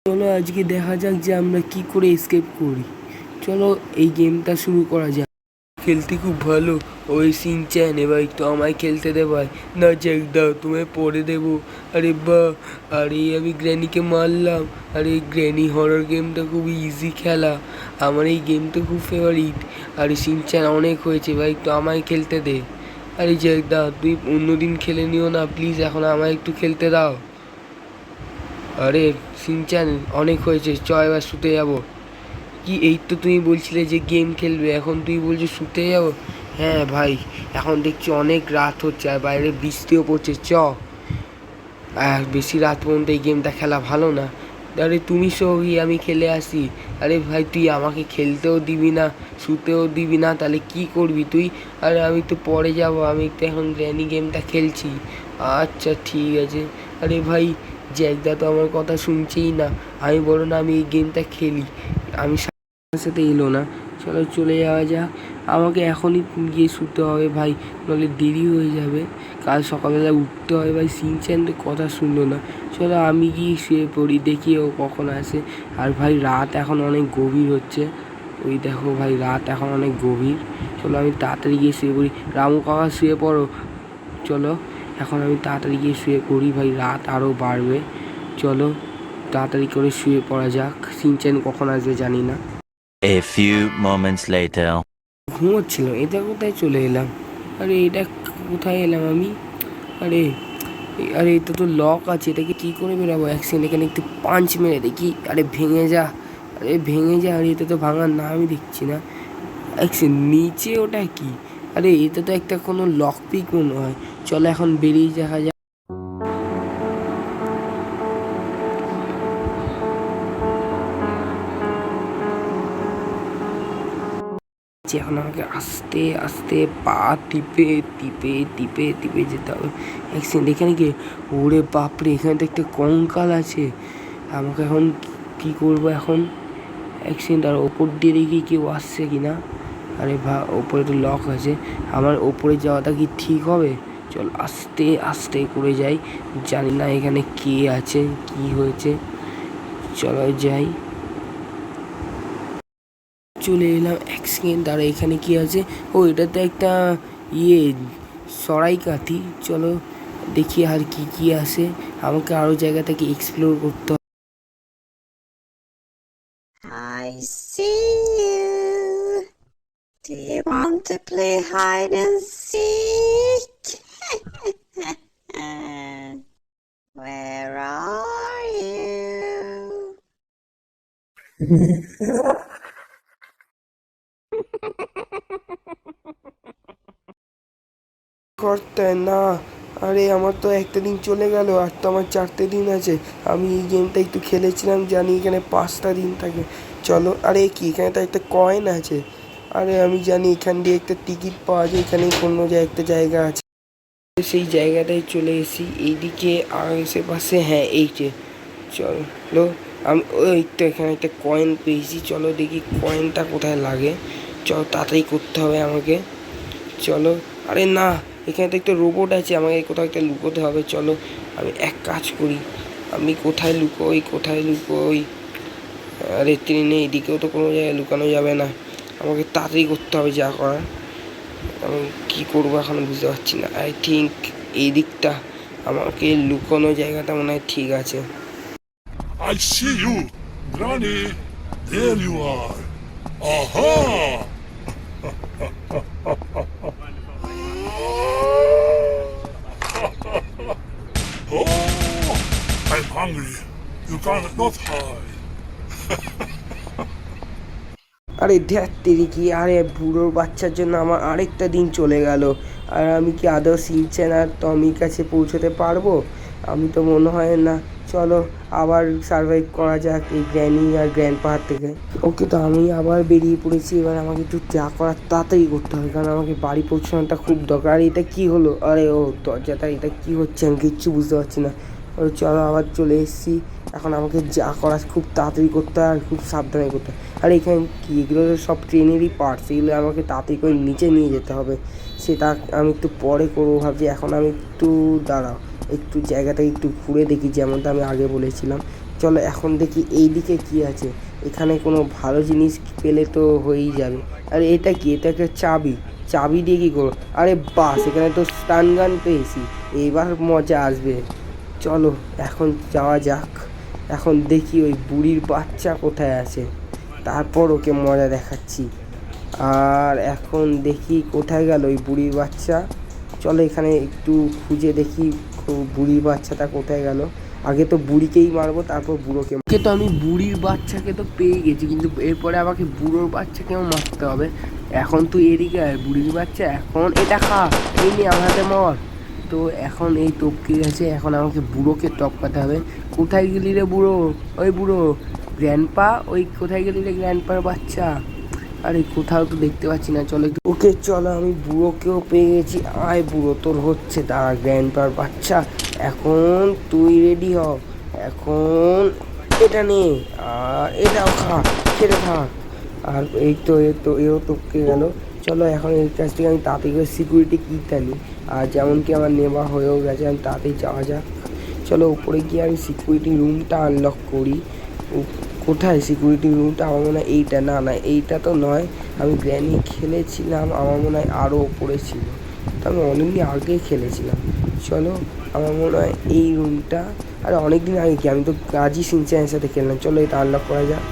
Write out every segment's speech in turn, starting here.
চলো আজকে দেখা যাক যে আমরা কি করে এসকেপ করি। চলো এই গেমটা শুরু করা যাক। খেলতে খুব ভালো ওই সিনচ্যান, এবার একটু আমায় খেলতে দে ভাই। না জ্যাক দাও, তোমায় পরে দেবো। আরে বাহ, আরে আমি গ্র্যানিকে মারলাম। আরে গ্র্যানি হরর গেমটা খুব ইজি খেলা, আমার এই গেমটা খুব ফেভারিট। আরে সিনচ্যান অনেক হয়েছে ভাই, একটু আমায় খেলতে দে। আরে জ্যাক দাও, তুই অন্যদিন খেলে নিও না প্লিজ, এখন আমায় একটু খেলতে দাও। আরে সিনচ্যান অনেক হয়েছে, চ এবার শুতে যাবো। কি এই তো তুমি বলছিলে যে গেম খেলবে, এখন তুই বলছিস শুতে যাবো? হ্যাঁ ভাই, এখন দেখছি অনেক রাত হচ্ছে আর বাইরে বৃষ্টিও পড়ছে, বেশি রাত পর্যন্ত এই গেমটা খেলা ভালো না। আরে তুমি সহি, আমি খেলে আসি। আরে ভাই তুই আমাকে খেলতেও দিবি না, শুতেও দিবি না, তাহলে কি করবি তুই? আরে আমি তো পরে যাব, আমি তো এখন গ্র্যানি গেমটা খেলছি। আচ্ছা ঠিক আছে। আরে ভাই জ্যাকদা তো আমার কথা শুনছেই না, আমি বলো না আমি এই গেমটা খেলি, আমি সাথে এলো না। চলো চলে যাওয়া যাক, আমাকে এখনই গিয়ে শুতে হবে ভাই, নাহলে দেরি হয়ে যাবে, কাল সকালবেলা উঠতে হবে ভাই। সিনচ্যান তো কথা শুনলো না। চলো আমি গিয়ে শুয়ে পড়ি, দেখি ও কখন আসে। আর ভাই রাত এখন অনেক গভীর হচ্ছে, ওই দেখো ভাই রাত এখন অনেক গভীর। চলো আমি তাড়াতাড়ি গিয়ে শুয়ে পড়ি। রামু কাকা শুয়ে পড়ো, চলো এখন আমি তাড়াতাড়ি গিয়ে শুয়ে পড়ি ভাই, রাত আরও বাড়বে। চলো তাড়াতাড়ি করে শুয়ে পড়া যাক, সিনচ্যান কখন আসবে জানি না। A few moments later. ঘুমোচ্ছিল, এটা কোথায় চলে এলাম? আরে এটা কোথায় এলাম আমি? আরে আরে এটা তো লক আছে, এটাকে কী করে বেরাবো? এক সেকেন্ড এখানে একটু পাঞ্চ মেরে দেখি। আরে ভেঙে যা, আরে ভেঙে যা। আরে এটা তো ভাঙার নামই দেখছি না। এক সেকেন্ড, নিচে ওটা কি? আরে এটা তো একটা কোনো লক পিক মনে হয়। চলো এখন বেরিয়ে দেখা যাক। এখন আমাকে আস্তে আস্তে পা টিপে টিপে টিপে টিপে যেতে হবে। এক সেকেন্ড, এখানে কি? ওরে বাপরে, এখানে তো একটা কঙ্কাল আছে। আমাকে এখন কি করবো এখন? এক সেকেন্ড, আর ওপর দিয়ে দেখি কেউ আসছে কি না। আরে ওপরে তো লক আছে, আমার ওপরে যাওয়াটা কি ঠিক হবে? চল আস্তে আস্তে করে যাই, জানি না এখানে কে আছে কি হয়েছে। চলো যাই, চলে এলাম। এক সেকেন্ড, আর এখানে কি আছে? ও এটা তো একটা ইয়ে সরাই কাঠি। চলো দেখি আর কি কি আছে, আমাকে আরও জায়গা থেকে এক্সপ্লোর করতে হবে। I see you. Do you want to play hide and seek? Where are you? করতে না, আরে আমার তো একটা দিন চলে গেল, আর তো আমার 4টে দিন আছে। আমি এই গেমটা একটু খেলেছিলাম, জানি এখানে 5টা দিন থাকে। চলো, আরে কি এখানে তো একটা কয়েন আছে। আরে আমি জানি এখান দিয়ে একটা টিকিট পাওয়া যায়, এখানে কোনো একটা জায়গা আছে, সেই জায়গাটায় চলে এসেছি। এইদিকে আশেপাশে, হ্যাঁ এই যে, চলো আমি ওই তো এখানে একটা কয়েন পেয়েছি। চলো দেখি কয়েনটা কোথায় লাগে, চলো তাড়াতাড়ি করতে হবে আমাকে। চলো, আরে না, এখানে তো একটা রোবট আছে, আমাকে কোথাও একটা লুকোতে হবে। চলো আমি এক কাজ করি, আমি কোথায় লুকোই কোথায় লুকোই? আরে ট্রেনে এদিকেও তো কোনো জায়গায় লুকানো যাবে না, আমাকে তাড়াতাড়ি করতে হবে যা করার। আমি কী করবো এখন বুঝতে পারছি না। আই থিঙ্ক এই দিকটা আমাকে লুকোনো জায়গাটা মনে হয় ঠিক আছে। I see you, Granny. There you are. Aha! Oh, I'm hungry. You cannot hide. আরে ধ্যাত তেরি, আরে বুড়োর বাচ্চার জন্য আমার আরেকটা দিন চলে গেল। আর আমি কি আদৌ সিনচ্যান আর টমির কাছে পৌঁছতে পারবো? আমি তো মনে হয় না। চলো আবার সার্ভাইভ করা যাক এই গ্র্যানি আর গ্র্যান্ডপার থেকে। ওকে, তো আমি আবার বেরিয়ে পড়েছি, এবার আমাকে একটু যা করার তাড়াতাড়ি করতে হবে, কারণ আমাকে বাড়ি পৌঁছানোটা খুব দরকার। আর এটা কী হলো? আরে ও দরজাটা, এটা কী হচ্ছে আমি কিচ্ছু বুঝতে পারছি না। চলো আবার চলে এসেছি, এখন আমাকে যা করার খুব তাড়াতাড়ি করতে হয় আর খুব সাবধানে করতে হয়। আর এখানে কি, এগুলো সব ট্রেনেরই পার্টস, এগুলো আমাকে তাড়াতাড়ি করে নিচে নিয়ে যেতে হবে। সেটা আমি একটু পরে করবো ভাবছি, এখন আমি একটু দাঁড়াও, একটু জায়গাটা একটু ঘুরে দেখি, যেমনটা আমি আগে বলেছিলাম। চলো এখন দেখি এইদিকে কি আছে, এখানে কোনো ভালো জিনিস পেলে তো হয়েই যাবে। আরে এটা কি, এটা একটা চাবি, চাবি দিয়ে কী করো? আরে বাস, এখানে তো স্টান গান পেয়েছি, এবার মজা আসবে। চলো এখন যাওয়া যাক, এখন দেখি ওই বুড়ির বাচ্চা কোথায় আছে, তারপর ওকে মজা দেখাচ্ছি। আর এখন দেখি কোথায় গেল ওই বুড়ির বাচ্চা। চলো এখানে একটু খুঁজে দেখি বুড়ির বাচ্চাটা কোথায় গেল। আগে তো বুড়িকেই মারবো, তারপর বুড়োকে। ওকে তো আমি বুড়ির বাচ্চাকে তো পেয়ে গেছি, কিন্তু এরপরে আমাকে বুড়োর বাচ্চাকেও মারতে হবে। এখন তুই এদিকে আয় বুড়ির বাচ্চা, এখন এটা খা, এই নিয়ে আমার হাতে মর। তো এখন এই টপকে গেছে, এখন আমাকে বুড়োকে টপকাতে হবে। কোথায় গেলি রে বুড়ো? ওই বুড়ো, গ্র্যান্ডপা, ওই কোথায় গেলি রে গ্র্যান্ডপার বাচ্চা? আরে কোথাও তো দেখতে পাচ্ছি না। চলো একটু, ওকে চলো আমি বুড়োকেও পেয়ে গেছি। আয় বুড়ো, তোর হচ্ছে, দাঁড়া গ্র্যান্ডপার বাচ্চা, এখন তুই রেডি হ। এখন এটা নে, আর এটাও খা, খেতে থাক। আর এই তো এও টপকে গেল। চলো এখন এর কাছ থেকে আমি তাড়াতাড়ি করে সিকিউরিটি কিটা নিই, আর যেমন কি আমার নেওয়া হয়েও গেছে, আমি তাড়াতাড়ি যাওয়া যাক। চলো উপরে গিয়ে আমি সিকিউরিটি রুমটা আনলক করি। কোথায় সিকিউরিটি রুমটা? আমার মনে হয় এইটা, না না এইটা তো নয়, আমি গ্র্যানি খেলেছিলাম, আমার মনে হয় আরও ওপরে ছিল, তো আমি অনেকদিন আগে খেলেছিলাম। চলো আমার মনে হয় এই রুমটা, আরে অনেকদিন আগে কি, আমি তো কাজই সিনচানের সাথে খেললাম। চলো এটা আনলক করা যাক।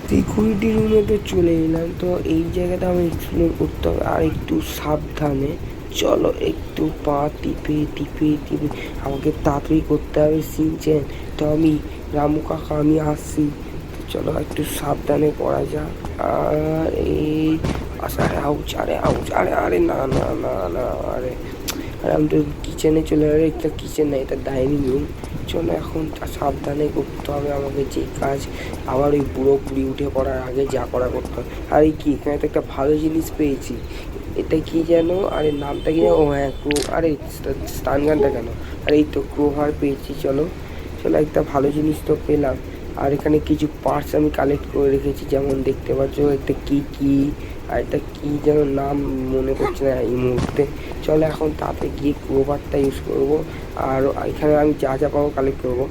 সিকিউরিটি রুমে তো চলে এলাম, তো এই জায়গাটা আমি এক্সপ্লোর করতে হবে আর একটু সাবধানে। চলো একটু পা টিপে টিপে টিপে, আমাকে তাড়াতাড়ি করতে হবে সিনচেন, তো আমি রামু কাকা আমি আসছি। চলো একটু সাবধানে করা যাক। আর এই আরে আউচ, আরে আউচ, আরে আরে না না না না, আরে আরে আমি তো কিচেনে চলে গেলে, একটা কিচেন না, এটা ডাইনিং রুম। চলো এখন সাবধানে করতে হবে আমাকে যে কাজ, আবার ওই বুড়ো বুড়ি উঠে পড়ার আগে যা করা করতে হবে। আর এই কি, এখানে তো একটা ভালো জিনিস পেয়েছি, এটা কি যেন, আরে নামটা কি যেন, ও হ্যাঁ আরে স্টান গানটা কেন, আর এই তো ক্রোভার পেয়েছি। চলো চলো একটা ভালো জিনিস তো পেলাম। আর এখানে কিছু পার্টস আমি কালেক্ট করে রেখেছি, যেমন দেখতে পাচ্ছ একটা কি আর একটা কি যেন নাম মনে পড়ছে না এই মুহূর্তে। চলো এখন তাতে গিয়ে ক্রোভারটা ইউজ করবো, আর এখানে আমি যা যা পাবো কালেক্ট করবো।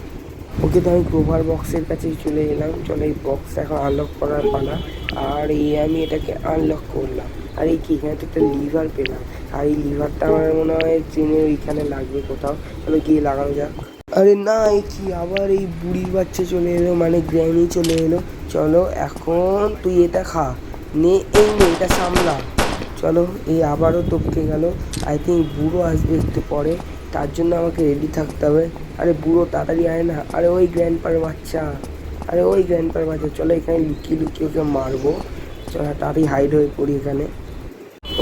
ওকে তো আমি ক্রোভার বক্সের কাছে চলে এলাম। চলো এই বক্স এখন আনলক করার পালা, আর এই আমি এটাকে আনলক করলাম। আর এই কি, এখানে তো একটা লিভার পেলাম, আর এই লিভারটা আমার মনে হয় ট্রেনের ওইখানে লাগবে কোথাও। চলো গিয়ে লাগানো যাক। আরে না, এই কি আবার এই বুড়ির বাচ্চা চলে এলো, মানে গ্র্যানি চলে এলো। চলো এখন তুই এটা খা, নে এই নে, এটা সামলা। চলো এই আবারও টপকে গেল, আই থিঙ্ক বুড়ো আসবে একটু পরে, তার জন্য আমাকে রেডি থাকতে হবে। আরে বুড়ো তাড়াতাড়ি আয় না, আরে ওই গ্র্যান্ডপার বাচ্চা, আরে ওই গ্র্যান্ডপার বাচ্চা, চলো এখানে লুকিয়ে লুকিয়ে ওকে মারবো। চলো তাড়াতাড়ি হাইড হয়ে পড়ি এখানে।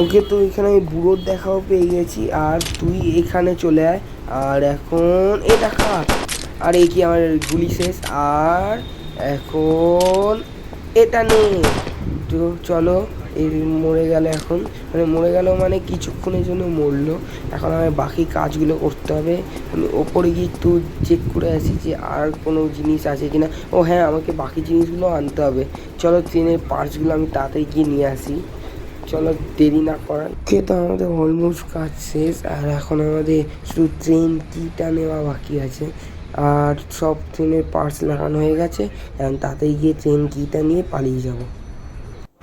ওকে তো এখানে আমি বুড়োর দেখাও পেয়ে গেছি, আর তুই এখানে চলে আয়, আর এখন এটা খা। আর এই কি, আমার গুলি শেষ, আর এখন এটা নে। তো চলো এই মরে গেল, এখন মানে মরে গেল মানে কিছুক্ষণের জন্য মরলো। এখন আমার বাকি কাজগুলো করতে হবে। আমি ওপরে গিয়ে একটু চেক করে আসি যে আর কোনো জিনিস আছে কিনা। ও হ্যাঁ, আমাকে বাকি জিনিসগুলো আনতে হবে। চলো ট্রেনের পার্টসগুলো আমি তাড়াতাড়ি গিয়ে নিয়ে আসি। চলো দেরি না করার। কে তো আমাদের অলমোস্ট কাজ শেষ, আর এখন আমাদের শুধু ট্রেন কিটা নেওয়া বাকি আছে, আর সব ট্রেনের পার্টস লাগানো হয়ে গেছে। এখন তাড়াতাড়ি গিয়ে ট্রেন কিটা নিয়ে পালিয়ে যাবো।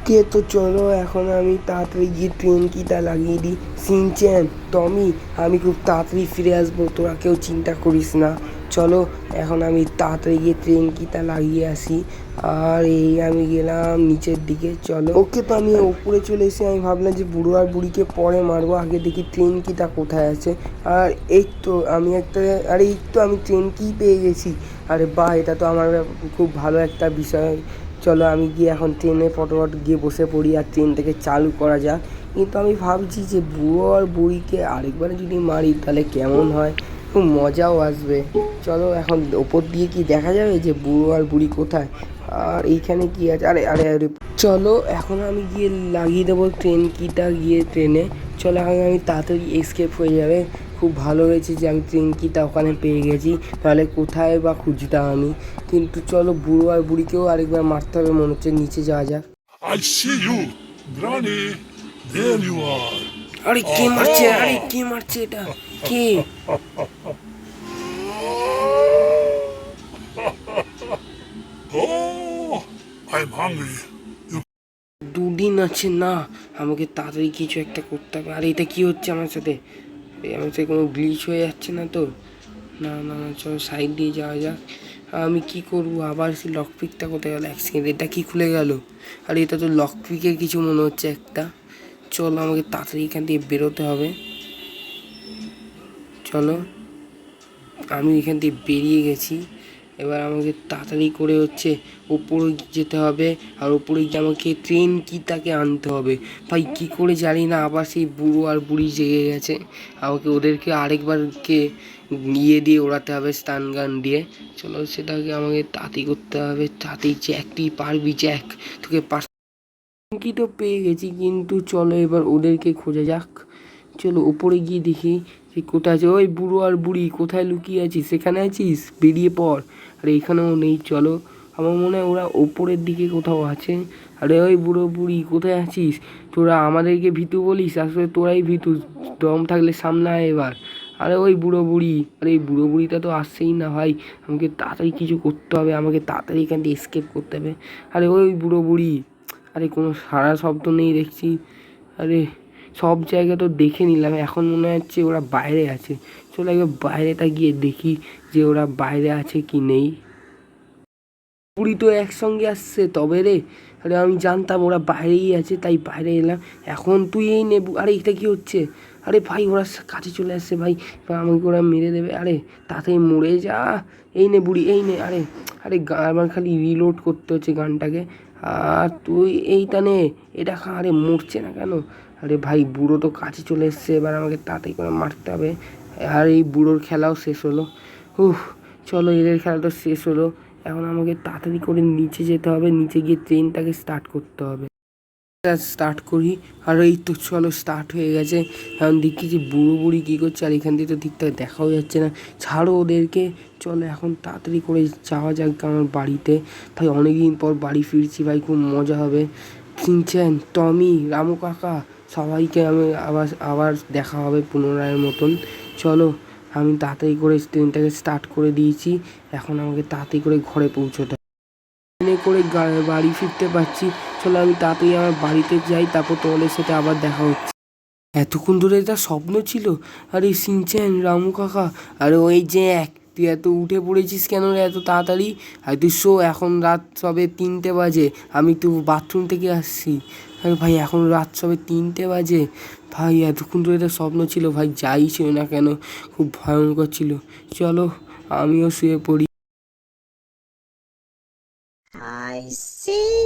কে তো চলো এখন আমি তাড়াতাড়ি গিয়ে ট্রেন কিটা লাগিয়ে দিই। সিনচেন, টমি, আমি খুব তাড়াতাড়ি ফিরে আসবো, তোরা কেউ চিন্তা করিস না। চলো এখন আমি তাড়াতাড়ি গিয়ে ট্রেন কিটা লাগিয়ে আসি। আর এই আমি গেলাম নিচের দিকে। চলো ওকে তো আমি উপরে চলে এসে আমি ভাবলাম যে বুড়ো আর বুড়িকে পরে মারবো, আগে দেখি ট্রেন কিটা কোথায় আছে। আর এই তো আমি একটা, আরে এই তো আমি ট্রেন কি পেয়ে গেছি। আরে বাহ, এটা তো আমার খুব ভালো একটা বিষয়। চলো আমি গিয়ে এখন ট্রেনে ফটোফট গিয়ে বসে পড়ি, আর ট্রেনটাকে চালু করা যাক। কিন্তু আমি ভাবছি যে বুড়ো আর বুড়িকে আরেকবার যদি মারি তাহলে কেমন হয়, খুব মজাও আসবে। চলো এখন ওপর দিয়ে কি দেখা যাবে যে বুড়ো আর বুড়ি কোথায়, আর এইখানে কি আছে। আরে আরে আরে চলো এখন আমি গিয়ে লাগিয়ে দেবো ট্রেন কিটা গিয়ে ট্রেনে। চলো এখন আমি তাড়াতাড়ি এসকেপ হয়ে যাবে। খুব ভালো হয়েছে যে আমি ট্রেন কিটা ওখানে পেয়ে গেছি, তাহলে কোথায় বা খুঁজতাম আমি। কিন্তু চলো বুড়ো আর বুড়িকেও আরেকবার মারতে হবে, মনে হচ্ছে নিচে যাওয়া যাক। I see you, Granny. There you are. আরে কে মারছে, আরে কে মারছে, এটা কে? I'm hungry. You দুদিন আছে না, আমাকে তাড়াতাড়ি কিছু একটা করতে হবে। আর এটা কি হচ্ছে আমার সাথে? আমার সাথে কোনো গ্লিচ হয়ে যাচ্ছে না তো? না না না, চলো সাইড দিয়ে যাওয়া যাক। আমি কি করব? আবার সেই লকপিকটা কোথায় গেল? এক সেকেন্ড, এটা কি খুলে গেল? আর এটা তো লকপিকের কিছু মনে হচ্ছে একটা। চলো আমাকে তাড়াতাড়ি এখান থেকে বেরোতে হবে। চলো, আমি এখান থেকে বেরিয়ে গেছি। এবার আমাকে তাড়াতাড়ি করে হচ্ছে ওপরে যেতে হবে। আর ওপরে গিয়ে আমাকে ট্রেন কিটাকে আনতে হবে। ভাই কী করে জানি না, আবার সেই বুড়ো আর বুড়ি জেগে গেছে। আমাকে ওদেরকে আরেকবারকে নিয়ে দিয়ে ওড়াতে হবে স্টান গান দিয়ে। চলো সেটাকে আমাকে তাড়াতাড়ি করতে হবে। তাড়াতাড়ি জ্যাক, তুই পারবি জ্যাক, তোকে কি তো পেয়ে গেছি, কিন্তু চলো এবার ওদেরকে খোঁজা যাক। চলো উপরে গিয়ে দেখি যে কোথায় আছে। ওই বুড়ো আর বুড়ি কোথায় লুকিয়ে আছিস? সেখানে আছিস? বেরিয়ে পড়। আর এখানেও নেই। চলো, আমার মনে হয় ওরা ওপরের দিকে কোথাও আছে। আরে ওই বুড়ো বুড়ি কোথায় আছিস? তোরা আমাদেরকে ভীতু বলিস, আসলে তোরাই ভীতু। দম থাকলে সামলায় এবার। আরে ওই বুড়ো বুড়ি, আরে এই বুড়ো বুড়িটা তো আসছেই না ভাই। আমাকে তাড়াতাড়ি কিছু করতে হবে, আমাকে তাড়াতাড়ি এখান থেকে এসকেপ করতে হবে। আরে ওই বুড়ো বুড়ি, আরে কোনো সাড়া শব্দ নেই দেখছি। আরে সব জায়গা তো দেখে নিলাম, এখন মনে হচ্ছে ওরা বাইরে আছে। চলো একবার বাইরেটা গিয়ে দেখি যে ওরা বাইরে আছে কি নেই। বুড়ি তো একসঙ্গে আসছে তবে রে। আরে আমি জানতাম ওরা বাইরেই আছে, তাই বাইরে এলাম। এখন তুই এই নে। আরে এটা কি হচ্ছে? আরে ভাই ওরা কাছে চলে আসছে ভাই, এবার আমাকে ওরা মেরে দেবে। আরে তাড়াতাড়ি মরে যা। এই নে বুড়ি, এই নে। আরে আরে আমার খালি রিলোড করতে হচ্ছে গানটাকে। আর তুই এইটা নে, এটা খা। আরে মরছে না কেন? আরে ভাই বুড়ো তো কাছে চলে এসছে, এবার আমাকে তাড়াতাড়ি করে মারতে হবে। আর এই বুড়োর খেলাও শেষ হলো। চলো এদের খেলা তো শেষ হলো। এখন আমাকে তাড়াতাড়ি করে নিচে যেতে হবে, নিচে গিয়ে ট্রেনটাকে স্টার্ট করতে হবে। স্টার্ট করি। আর এই তো চলো স্টার্ট হয়ে গেছে। এখন দেখি যে বুড়ো বুড়ি কী করছে, আর এখান থেকে তো ঠিকঠাক দেখাও যাচ্ছে না। ছাড়ো ওদেরকে, চলো এখন তাড়াতাড়ি করে যাওয়া যাক আমার বাড়িতে। ভাই অনেকদিন পর বাড়ি ফিরছি ভাই, খুব মজা হবে। সিনচ্যান, টমি, রামু কাকা, সবাইকে আমি আবার আবার দেখা হবে পুনরায়ের মতন। চলো আমি তাড়াতাড়ি করে ট্রেনটাকে স্টার্ট করে দিয়েছি। এখন আমাকে তাড়াতাড়ি করে ঘরে পৌঁছতে হবে। ট্রেনে করে বাড়ি ফিরতে পারছি। চলো আমি তাড়াতাড়ি আমার বাড়িতে যাই, তারপর তোমাদের সাথে আবার দেখা হচ্ছে। এতক্ষণ ধরে এটা স্বপ্ন ছিল? আরে সিনচ্যান, রামু কাকা, আরে ওই যে তুই এত উঠে পড়েছিস কেন রে এত তাড়াতাড়ি? আর তুই শো, এখন রাত সবে 3টে বাজে, আমি তো বাথরুম থেকে আসছি। আরে ভাই এখন রাত সবে 3টে বাজে। ভাই এতক্ষণ ধরে এটা স্বপ্ন ছিল ভাই, যাই ছিল না কেন খুব ভয়ঙ্কর ছিল। চলো আমিও শুয়ে পড়ি। I see